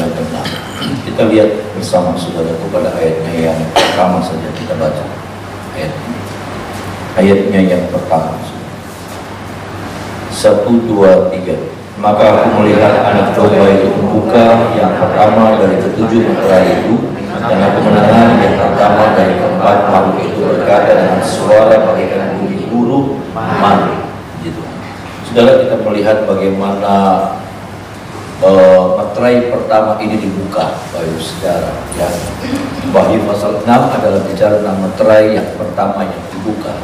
yang ke-6. Kita lihat bersama saudara pada ayatnya yang pertama saja kita baca. Ayatnya yang pertama. 1, 2, 3. Maka aku melihat anak domba itu membuka yang pertama dari ketujuh meterai itu, dan aku mendengar yang pertama dari keempat makhluk itu berkata dengan suara bagaikan bunyi burung, mari. Gitu. Saudara, kita melihat bagaimana meterai pertama ini dibuka, Bapak Saudara. Ya. Wahyu pasal 6 adalah bicara tentang meterai yang pertama yang dibuka.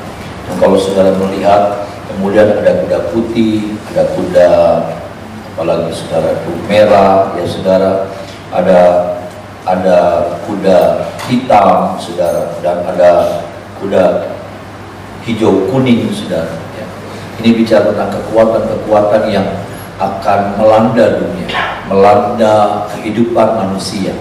Dan kalau saudara melihat, kemudian ada kuda putih, ada kuda apalagi saudara itu merah, ya saudara, ada kuda hitam, saudara, dan ada kuda hijau kuning, saudara. Ya. Ini bicara tentang kekuatan-kekuatan yang akan melanda dunia, melanda kehidupan manusia.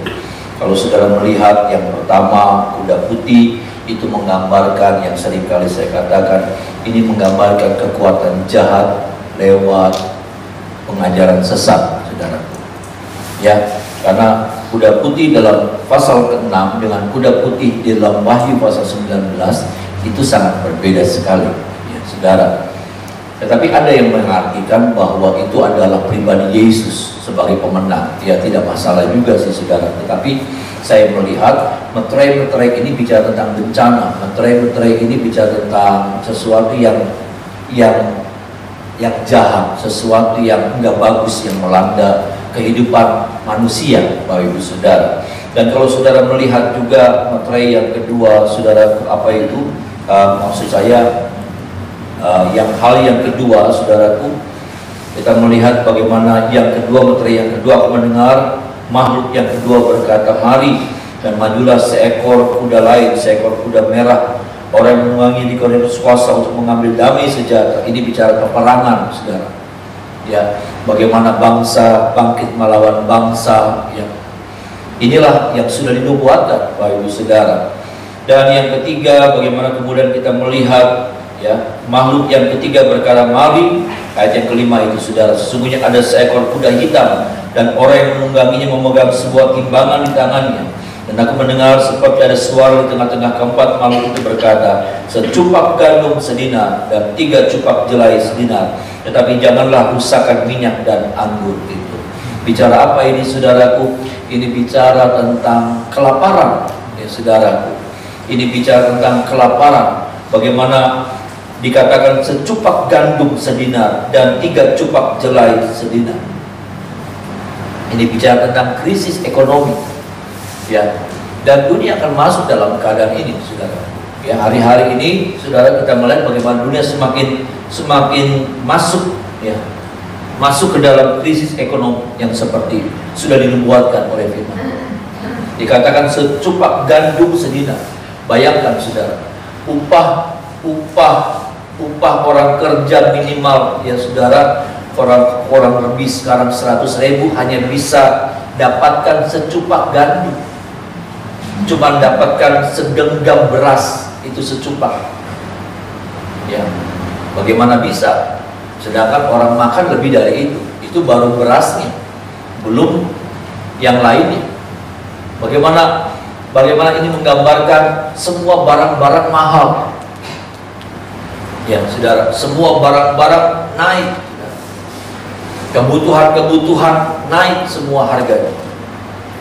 Kalau saudara melihat yang pertama kuda putih, itu menggambarkan yang seringkali saya katakan, ini menggambarkan kekuatan jahat lewat pengajaran sesat, saudara. Ya, karena kuda putih dalam pasal ke-6 dengan kuda putih di dalam Wahyu pasal 19 itu sangat berbeda sekali, ya, saudara. Tetapi ada yang mengartikan bahwa itu adalah pribadi Yesus sebagai pemenang. Ya, tidak masalah juga sih, saudara. Tetapi saya melihat meterai-meterai ini bicara tentang bencana. Meterai-meterai ini bicara tentang sesuatu yang jahat, sesuatu yang enggak bagus yang melanda kehidupan manusia, Bapak Ibu Saudara. Dan kalau saudara melihat juga meterai yang kedua, saudara, apa itu? Maksud saya hal yang kedua, saudaraku, kita melihat bagaimana yang kedua, meterai yang kedua, aku mendengar makhluk yang kedua berkata, mari, dan majulah seekor kuda lain, seekor kuda merah, orang yang menunggangi di Korintus kuasa untuk mengambil damai sejahtera. Ini bicara peperangan, saudara. Ya, bagaimana bangsa bangkit melawan bangsa. Ya. Inilah yang sudah dinubuatkan, Bapak Ibu Saudara. Dan yang ketiga, bagaimana kemudian kita melihat, ya, makhluk yang ketiga berkata, mari. Ayat yang kelima itu, saudara, sesungguhnya ada seekor kuda hitam, dan orang yang menungganginya memegang sebuah timbangan di tangannya. Dan aku mendengar seperti ada suara di tengah-tengah keempat makhluk itu berkata, secupak gandum sedinar dan 3 cupak jelai sedinar, tetapi janganlah rusakkan minyak dan anggur itu. Bicara apa ini, saudaraku? Ini bicara tentang kelaparan, ya saudaraku. Ini bicara tentang kelaparan. Bagaimana dikatakan secupak gandum sedinar dan 3 cupak jelai sedinar. Ini bicara tentang krisis ekonomi, ya. Dan dunia akan masuk dalam keadaan ini, saudara. Ya, hari-hari ini, saudara, kita melihat bagaimana dunia semakin masuk, ya, masuk ke dalam krisis ekonomi yang seperti sudah dinubuatkan oleh firman. Dikatakan secupak gandum sedinar. Bayangkan, saudara, upah orang kerja minimal, ya saudara, orang lebih sekarang 100.000 hanya bisa dapatkan secupak gandum, cuma dapatkan segenggam beras, itu secupak. Ya, bagaimana bisa? Sedangkan orang makan lebih dari itu baru berasnya, belum yang lainnya. Bagaimana ini menggambarkan semua barang-barang mahal. Ya, saudara, semua barang-barang naik, kebutuhan naik semua harganya.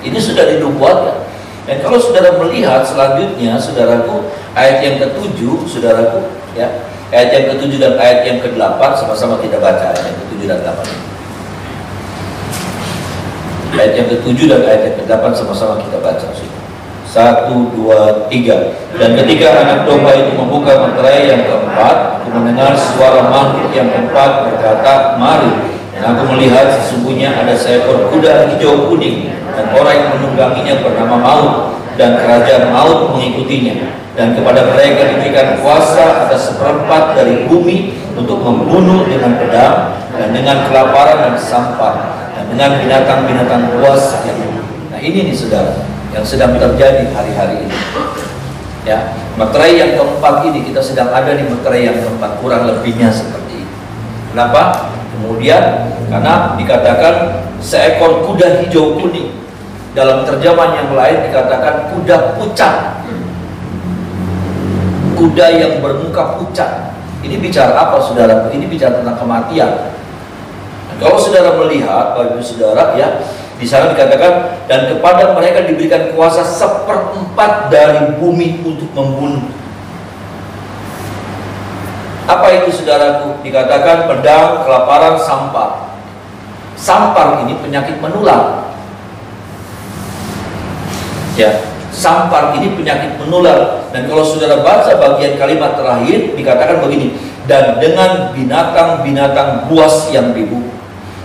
Ini sudah dinubuatkan. Dan kalau saudara melihat selanjutnya, saudaraku, ayat yang ke-7, saudaraku, ya, ayat yang ke-7 dan ayat yang ke-8, sama-sama kita baca ayat yang ke-7 dan 8. Ayat yang ke-7 dan ayat yang ke-8 sama-sama kita baca. 1, 2, 3. Dan ketika anak domba itu membuka meterai yang keempat, aku mendengar suara makhluk yang keempat berkata, mari. Dan aku melihat sesungguhnya ada seekor kuda hijau kuning, dan orang yang menungganginya bernama Maut, dan kerajaan Maut mengikutinya. Dan kepada mereka diberikan kuasa atas 1/4 dari bumi untuk membunuh dengan pedang, dan dengan kelaparan dan sampah, dan dengan binatang-binatang buas. Nah, ini nih, saudara, yang sedang terjadi hari-hari ini. Ya, meterai yang keempat ini, kita sedang ada di meterai yang keempat, kurang lebihnya seperti ini. Kenapa? Kemudian karena dikatakan seekor kuda hijau kuning, Dalam terjemahan yang lain dikatakan kuda pucat, kuda yang bermuka pucat. Ini bicara apa, saudara? Ini bicara tentang kematian. Nah, kalau saudara melihat, Bapak Ibu Saudara, ya, di sana dikatakan, dan kepada mereka diberikan kuasa 1/4 dari bumi untuk membunuh. Apa itu, saudaraku? Dikatakan pedang, kelaparan, sampar. Sampar ini penyakit menular. Ya, sampar ini penyakit menular. Dan kalau saudara baca bagian kalimat terakhir, dikatakan begini, dan dengan binatang-binatang buas yang dibunuh.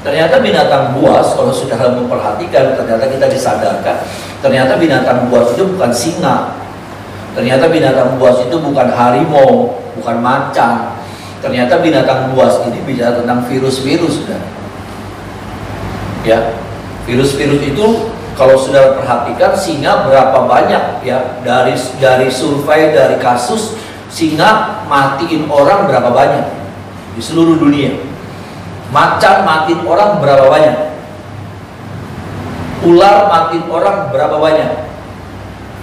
Ternyata binatang buas, kalau saudara memperhatikan, ternyata kita disadarkan, ternyata binatang buas itu bukan singa, ternyata binatang buas itu bukan harimau, bukan macan. Ternyata binatang buas ini bicara tentang virus-virus, saudara. Ya, virus-virus itu kalau saudara perhatikan, singa berapa banyak, ya, dari survei, dari kasus, singa matiin orang berapa banyak di seluruh dunia. Macan matiin orang berapa banyak, ular matiin orang berapa banyak,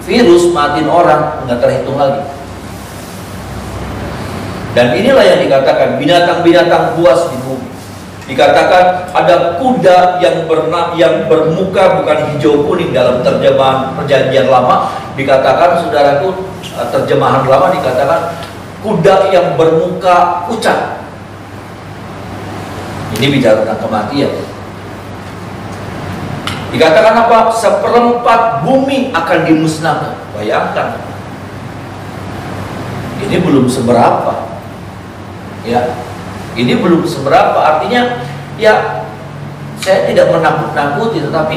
virus matiin orang nggak terhitung lagi. Dan inilah yang dikatakan binatang-binatang buas di bumi. Dikatakan ada kuda yang bermuka bukan hijau kuning dalam terjemahan Perjanjian Lama. Dikatakan, saudaraku, terjemahan lama dikatakan kuda yang bermuka pucat. Ini bicara tentang kematian. Dikatakan apa? 1/4 bumi akan dimusnahkan. Bayangkan. Ini belum seberapa. Ya. Ini belum seberapa, artinya ya, saya tidak menakut-nakuti, tetapi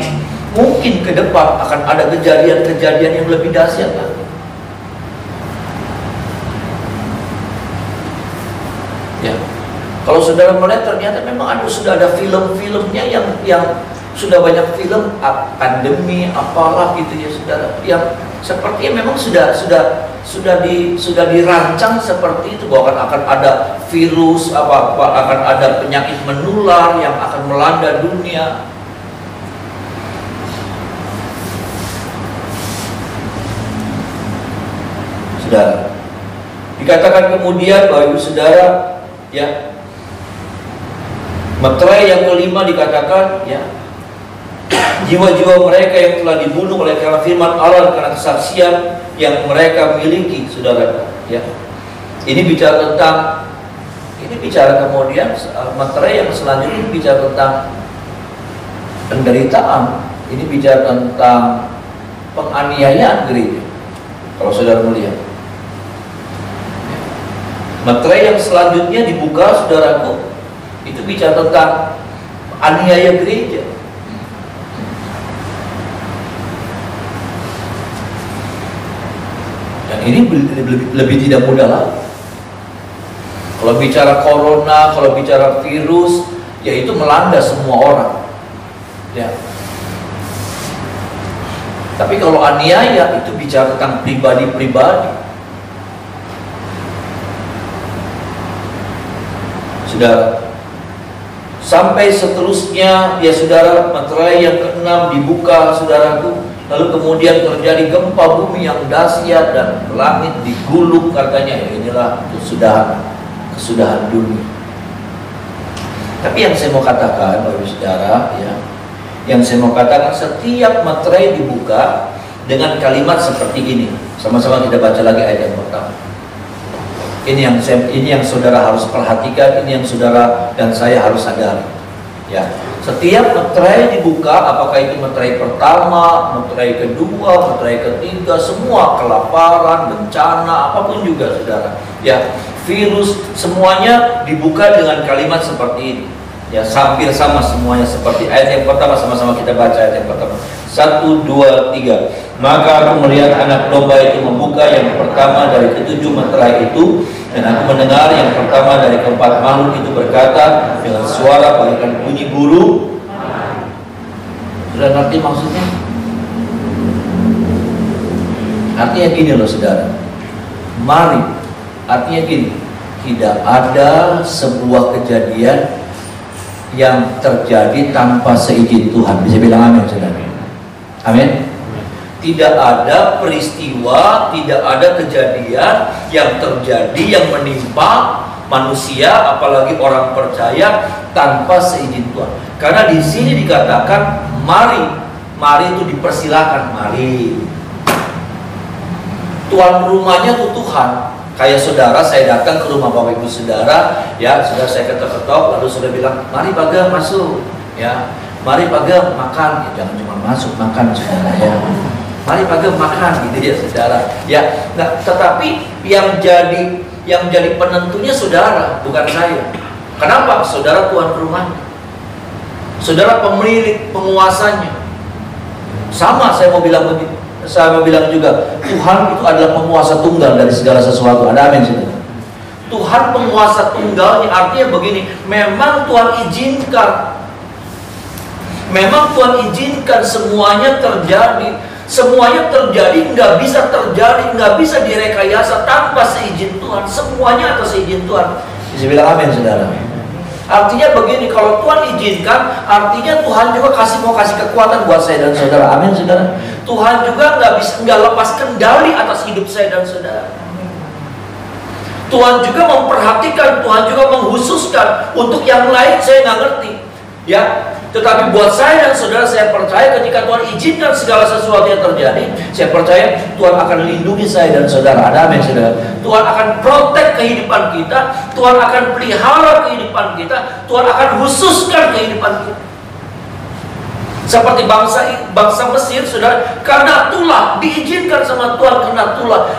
mungkin ke depan akan ada kejadian-kejadian yang lebih dahsyat lagi. Ya, kalau saudara melihat ternyata memang sudah ada film-filmnya yang sudah banyak film pandemi apalah gitu ya, saudara, yang sepertinya memang sudah dirancang seperti itu, bahwa akan ada virus akan ada penyakit menular yang akan melanda dunia. Saudara, dikatakan kemudian, Bapak Ibu Saudara, ya, materai yang kelima dikatakan, ya, jiwa-jiwa mereka yang telah dibunuh oleh karena firman Allah, karena kesaksian yang mereka miliki, saudara, ya. Ini bicara kemudian materai yang selanjutnya bicara tentang penderitaan. Ini bicara tentang penganiayaan gereja. Kalau saudara melihat, materai yang selanjutnya dibuka, saudaraku, itu bicara tentang aniaya gereja. Dan ini lebih tidak mudah lagi. Kalau bicara corona, kalau bicara virus, ya itu melanda semua orang. Ya. Tapi kalau aniaya itu bicara tentang pribadi-pribadi. Saudara, sampai seterusnya, ya saudara, materai yang ke-6 dibuka, saudaraku. Lalu kemudian terjadi gempa bumi yang dahsyat dan langit digulung, katanya. Ya, inilah kesudahan dunia. Tapi yang saya mau katakan, Bapak Ibu Saudara, ya, yang saya mau katakan, setiap materai dibuka dengan kalimat seperti ini. Sama-sama kita baca lagi ayat yang pertama. Ini yang saudara harus perhatikan, ini yang saudara dan saya harus sadari. Ya, setiap materai dibuka, apakah itu materai pertama, materai kedua, materai ketiga, semua kelaparan, bencana, apapun juga, saudara. Ya, virus, semuanya dibuka dengan kalimat seperti ini. Ya, hampir sama semuanya seperti ayat yang pertama. Sama-sama kita baca ayat yang pertama. 1, 2, 3. Maka aku melihat anak domba itu membuka yang pertama dari ke-7 materai itu, dan aku mendengar yang pertama dari keempat makhluk itu berkata dengan suara bagaikan bunyi burung. Sudah ngerti maksudnya? Artinya gini loh, saudara. Mari, artinya gini, tidak ada sebuah kejadian yang terjadi tanpa seizin Tuhan. Bisa bilang amin, saudara? Amin. Tidak ada peristiwa, tidak ada kejadian yang terjadi yang menimpa manusia, apalagi orang percaya, tanpa seizin Tuhan. Karena di sini dikatakan mari, mari itu dipersilakan, mari. Tuan rumahnya itu Tuhan. Kayak saudara, saya datang ke rumah Bapak Ibu saudara, ya, saudara saya ketok-ketok, lalu saudara bilang, mari Baga masuk, ya, mari Baga makan, ya, jangan cuma masuk makan saudara, ya. Mari Baga makan, gitu ya saudara, ya. Nah, tetapi yang jadi penentunya saudara, bukan saya. Kenapa? Saudara tuan rumahnya, saudara pemilik, penguasanya. Sama saya mau bilang begitu. Saya mau bilang juga, Tuhan itu adalah penguasa tunggal dari segala sesuatu. Ada amin saudara. Tuhan penguasa tunggalnya, artinya begini, memang Tuhan izinkan, memang Tuhan izinkan semuanya terjadi. Semuanya terjadi, nggak bisa terjadi, nggak bisa direkayasa tanpa seizin Tuhan. Semuanya atas seizin Tuhan. Bisa bilang amin saudara. Artinya begini, kalau Tuhan izinkan, artinya Tuhan juga mau kasih kekuatan buat saya dan saudara. Amin saudara. Tuhan juga nggak lepas kendali atas hidup saya dan saudara. Tuhan juga memperhatikan, Tuhan juga menghususkan. Untuk yang lain saya nggak ngerti, ya. Tetapi buat saya dan saudara, saya percaya ketika Tuhan izinkan segala sesuatu yang terjadi, saya percaya Tuhan akan lindungi saya dan saudara. Ada amin saudara. Tuhan akan protek kehidupan kita, Tuhan akan pelihara kehidupan kita, Tuhan akan khususkan kehidupan kita. Seperti bangsa Mesir, saudara, karena tulah diizinkan sama Tuhan, karena tulah.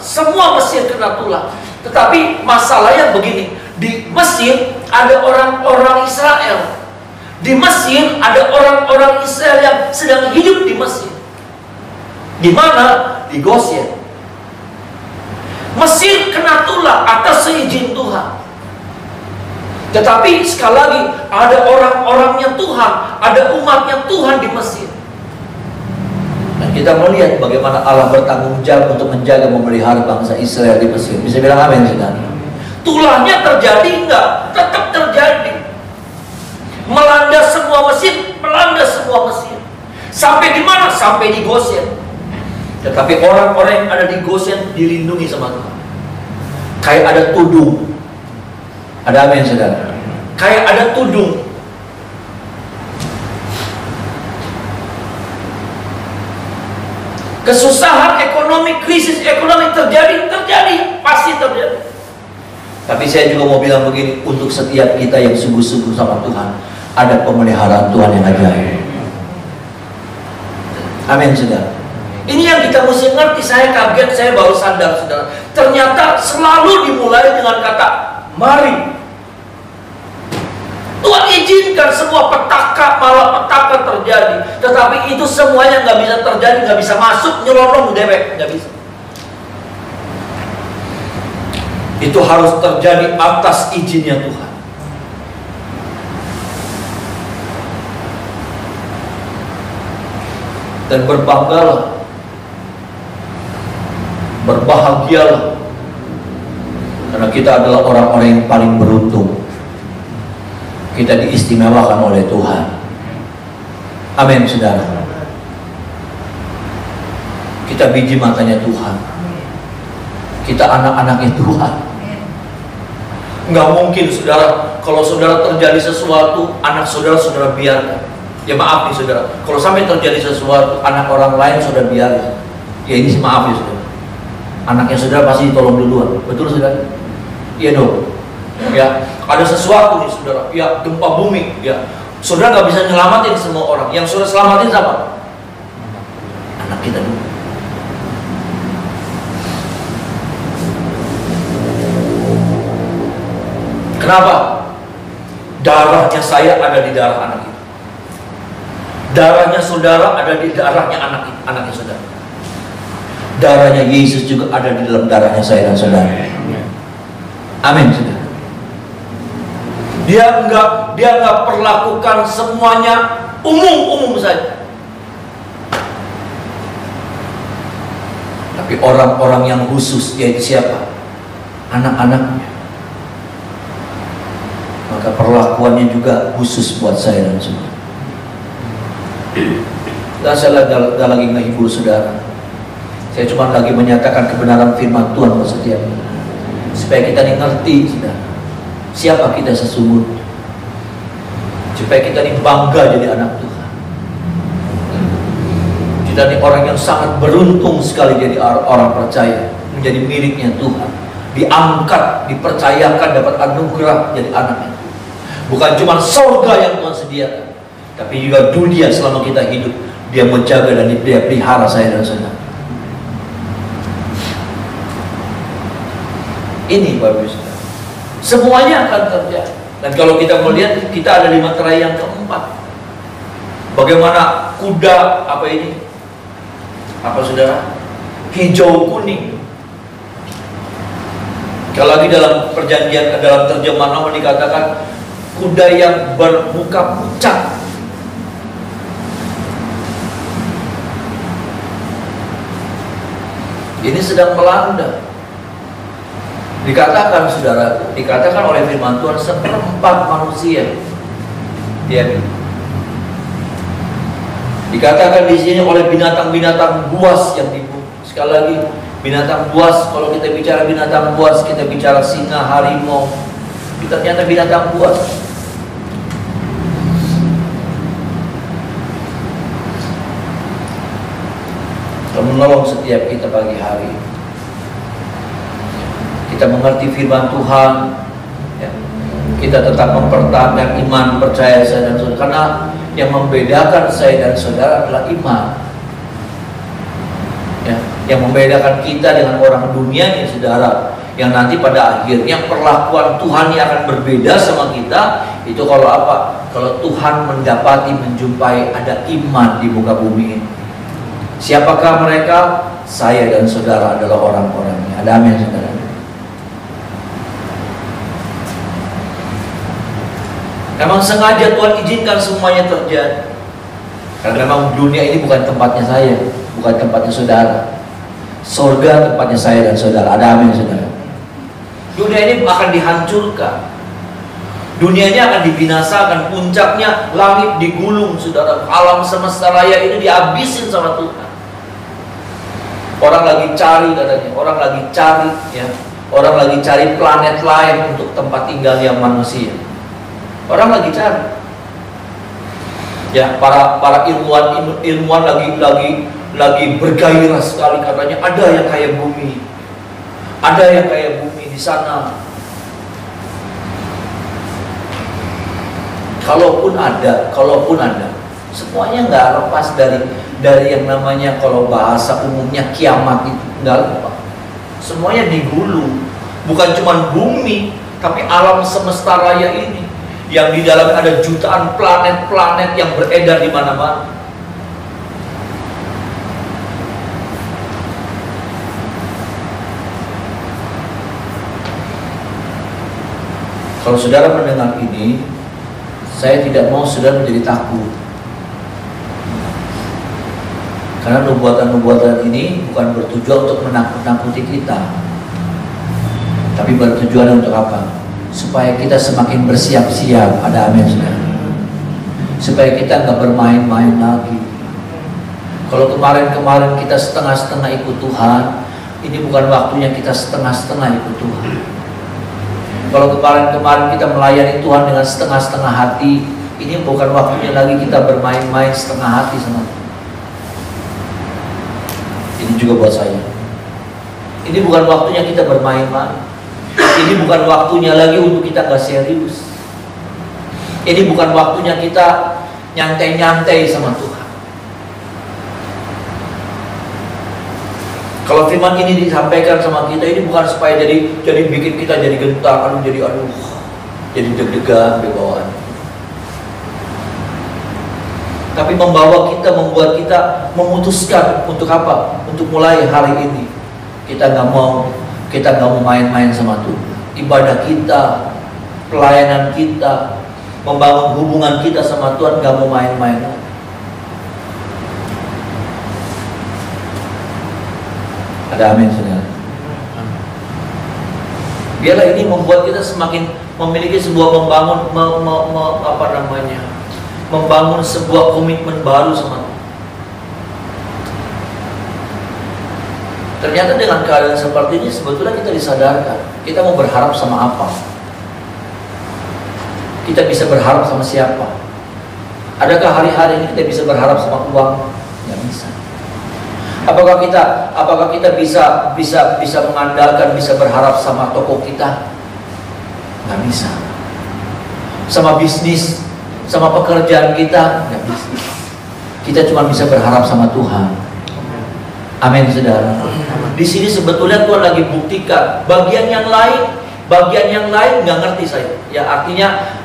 Semua Mesir kena tulah. Tetapi masalahnya begini, di Mesir ada orang-orang Israel. Di Mesir ada orang-orang Israel yang sedang hidup di Mesir. Di mana? Di Goshen. Mesir kena tulah atas seizin Tuhan. Tetapi sekali lagi, ada orang-orangnya Tuhan, ada umatnya Tuhan di Mesir. Dan kita melihat bagaimana Allah bertanggung jawab untuk menjaga, memelihara bangsa Israel di Mesir. Bisa bilang amin saudara. Tulahnya terjadi enggak? Tetap terjadi. Melanda semua Mesir, melanda semua Mesir. Sampai di mana? Sampai di Goshen. Tetapi orang-orang yang ada di Goshen dilindungi sama Tuhan. Kayak ada tudung. Ada amin saudara. Kayak ada tudung. Kesusahan ekonomi, krisis ekonomi terjadi, pasti terjadi. Tapi saya juga mau bilang begini, untuk setiap kita yang sungguh-sungguh sama Tuhan, ada pemeliharaan Tuhan yang ajaib. Amin saudara. Ini yang kita mesti ngerti. Saya kaget, saya baru sadar saudara. Ternyata selalu dimulai dengan kata mari. Tuhan izinkan semua petaka, malapetaka terjadi. Tetapi itu semuanya nggak bisa terjadi, nggak bisa masuk, nyelonong dewek, nggak bisa. Itu harus terjadi atas izinnya Tuhan. Dan berbanggalah, berbahagialah, karena kita adalah orang-orang yang paling beruntung. Kita diistimewakan oleh Tuhan. Amin saudara. Kita biji matanya Tuhan. Kita anak-anaknya Tuhan. Nggak mungkin saudara, kalau saudara terjadi sesuatu, anak saudara biarkan. Ya maaf nih saudara, kalau sampai terjadi sesuatu, anak orang lain saudara biarkan. Ya ini maaf ya saudara. Anaknya saudara pasti ditolong duluan. Betul saudara? Iya dong. Ya, ada sesuatu nih saudara, ya gempa bumi, ya saudara nggak bisa nyelamatin semua orang. Yang saudara selamatin siapa? Anak kita dulu. Kenapa? Darahnya saya ada di darah anak itu. Darahnya saudara ada di darahnya anaknya saudara. Darahnya Yesus juga ada di dalam darahnya saya dan saudara. Amin saudara. Dia nggak perlakukan semuanya umum saja. Tapi orang-orang yang khusus, yaitu siapa? Anak-anaknya. Maka perlakuannya juga khusus buat saya dan saudara. Saya nggak lagi menghibur saudara. Saya cuma lagi menyatakan kebenaran firman Tuhan buat setiap kita, supaya kita ini ngerti, saudara, siapa kita sesungguhnya, supaya kita ini bangga jadi anak Tuhan. Kita ini orang yang sangat beruntung sekali jadi orang percaya, menjadi miliknya Tuhan, diangkat, dipercayakan, dapat anugerah jadi anaknya. Bukan cuma surga yang Tuhan sediakan, tapi juga dunia selama kita hidup. Dia menjaga dan dia pelihara saya dan saudara. Ini Bapak Ibu, semuanya akan terjadi. Dan kalau kita melihat, kita ada di materai yang keempat. Bagaimana kuda, apa ini? Apa saudara? Hijau kuning. Kalau lagi dalam perjanjian, dalam terjemahan lama dikatakan kuda yang bermuka pucat. Ini sedang melanda. Dikatakan saudara, dikatakan oleh firman Tuhan, seperempat manusia dia. Dikatakan di sini oleh binatang-binatang buas yang dibunuh. Sekali lagi, binatang buas, kalau kita bicara binatang buas, kita bicara singa, harimau. Ternyata binatang buas. Menolong setiap kita pagi hari. Kita mengerti firman Tuhan, ya. Kita tetap mempertahankan iman, percaya saya dan saudara. Karena yang membedakan saya dan saudara adalah iman, ya. Yang membedakan kita dengan orang dunia ini, saudara, yang nanti pada akhirnya perlakuan Tuhan yang akan berbeda sama kita. Itu kalau apa? Kalau Tuhan mendapati, menjumpai ada iman di muka bumi ini. Siapakah mereka? Saya dan saudara adalah orang-orangnya. Ada amin, saudara. Memang sengaja Tuhan izinkan semuanya terjadi, karena memang dunia ini bukan tempatnya saya, bukan tempatnya saudara. Surga tempatnya saya dan saudara. Ada amin, saudara. Dunia ini akan dihancurkan, dunia ini akan dibinasakan, puncaknya langit digulung, saudara. Alam semesta raya ini dihabisin sama Tuhan. Orang lagi cari, katanya, orang lagi cari, ya, orang lagi cari planet lain untuk tempat tinggalnya manusia. Orang lagi cari, ya, para ilmuwan lagi bergairah sekali, katanya ada yang kayak bumi, ada yang kayak bumi di sana. Kalaupun ada, semuanya nggak lepas dari yang namanya, kalau bahasa umumnya, kiamat itu nggak lepas. Semuanya digulung, bukan cuma bumi, tapi alam semesta raya ini, yang di dalam ada jutaan planet-planet yang beredar di mana-mana. Kalau saudara mendengar ini, saya tidak mau saudara menjadi takut. Karena nubuatan-nubuatan ini bukan bertujuan untuk menakut-nakuti kita, tapi bertujuan untuk apa? Supaya kita semakin bersiap-siap. Ada amin, saudara. Supaya kita nggak bermain-main lagi. Kalau kemarin-kemarin kita setengah-setengah ikut Tuhan, ini bukan waktunya kita setengah-setengah ikut Tuhan. Kalau kemarin-kemarin kita melayani Tuhan dengan setengah-setengah hati, ini bukan waktunya lagi kita bermain-main setengah hati sama Tuhan. Ini juga buat saya. Ini bukan waktunya kita bermain-main. Ini bukan waktunya lagi untuk kita gak serius. Ini bukan waktunya kita nyantai-nyantai sama Tuhan. Kalau firman ini disampaikan sama kita, ini bukan supaya jadi bikin kita jadi gentar, jadi deg-degan di bawaan. Tapi membuat kita memutuskan untuk apa? Untuk mulai hari ini kita nggak mau main-main sama Tuhan. Ibadah kita, pelayanan kita, membangun hubungan kita sama Tuhan, nggak mau main-main. Ada amin, saudara. Biarlah ini membuat kita semakin memiliki sebuah membangun sebuah komitmen baru sama Tuhan. Ternyata dengan keadaan seperti ini sebetulnya kita disadarkan, kita mau berharap sama apa? Kita bisa berharap sama siapa? Adakah hari-hari ini kita bisa berharap sama uang? Nggak bisa. Apakah kita bisa mengandalkan, bisa berharap sama toko kita? Nggak bisa. Sama bisnis, sama pekerjaan kita? Nggak bisa. Kita cuma bisa berharap sama Tuhan. Amin, saudara. Di sini sebetulnya Tuhan lagi buktikan bagian yang lain nggak ngerti saya. Ya, artinya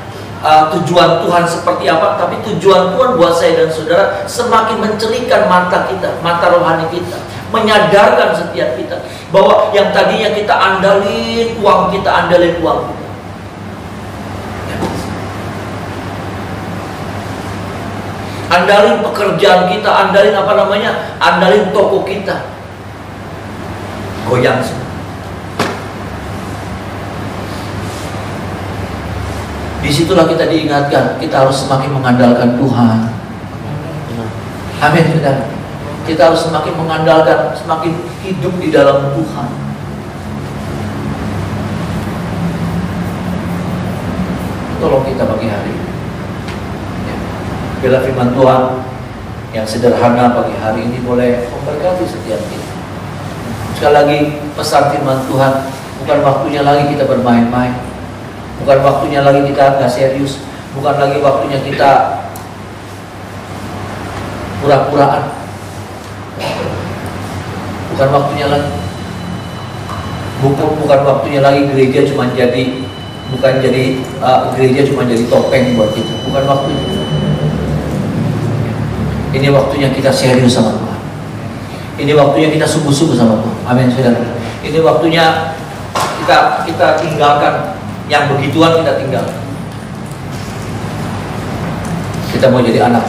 tujuan Tuhan seperti apa? Tapi tujuan Tuhan buat saya dan saudara semakin mencerikan mata kita, mata rohani kita, menyadarkan setiap kita bahwa yang tadinya kita andalin uang kita. Andalin pekerjaan kita, andalin toko kita. Goyang semua. Disitulah kita diingatkan, kita harus semakin mengandalkan Tuhan. Amin, saudara. Kita harus semakin mengandalkan, semakin hidup di dalam Tuhan. Tolong kita pagi hari ini. Bila firman Tuhan yang sederhana pagi hari ini boleh memberkati setiap kita. Sekali lagi pesan firman Tuhan, bukan waktunya lagi kita bermain-main, bukan waktunya lagi kita nggak serius, bukan lagi waktunya kita pura-puraan, bukan waktunya lagi, bukan waktunya lagi gereja cuma jadi gereja cuma jadi topeng buat kita, bukan waktunya. Ini waktunya kita serius sama Tuhan. Ini waktunya kita sungguh-sungguh sama Tuhan. Amin, saudara. Ini waktunya kita tinggalkan yang begituan, kita tinggalkan. Kita mau jadi anak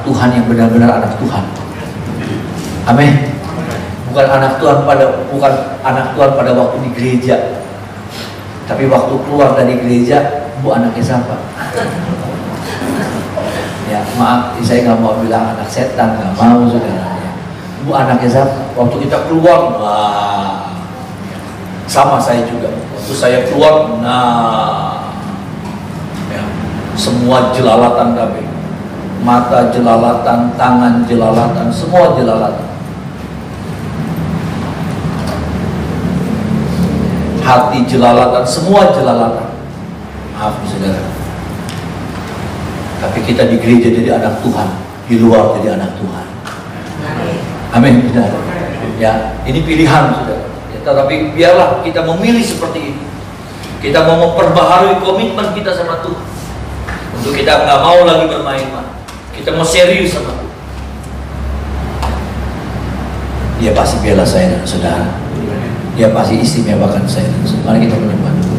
Tuhan yang benar-benar anak Tuhan. Amin. Bukan anak Tuhan pada waktu di gereja, tapi waktu keluar dari gereja, bu anaknya siapa? Ya, maaf, saya nggak mau bilang anak setan, nggak mau, saudara. Bu anaknya siapa? Waktu kita keluar, wah, sama saya juga. Waktu saya keluar, ya, semua jelalatan kami, mata jelalatan, tangan jelalatan, semua jelalatan, hati jelalatan, semua jelalatan. Maaf, saudara. Tapi kita di gereja jadi anak Tuhan, di luar jadi anak Tuhan. Amin, saudara. Ya, ini pilihan, saudara. Ya, tetapi biarlah kita memilih seperti ini. Kita mau memperbaharui komitmen kita sama Tuhan. Untuk kita nggak mau lagi bermain-main. Kita mau serius sama Tuhan. Dia pasti bela saya dan saudara. Dia pasti istimewakan saya dan saudara. Mari kita menyembah.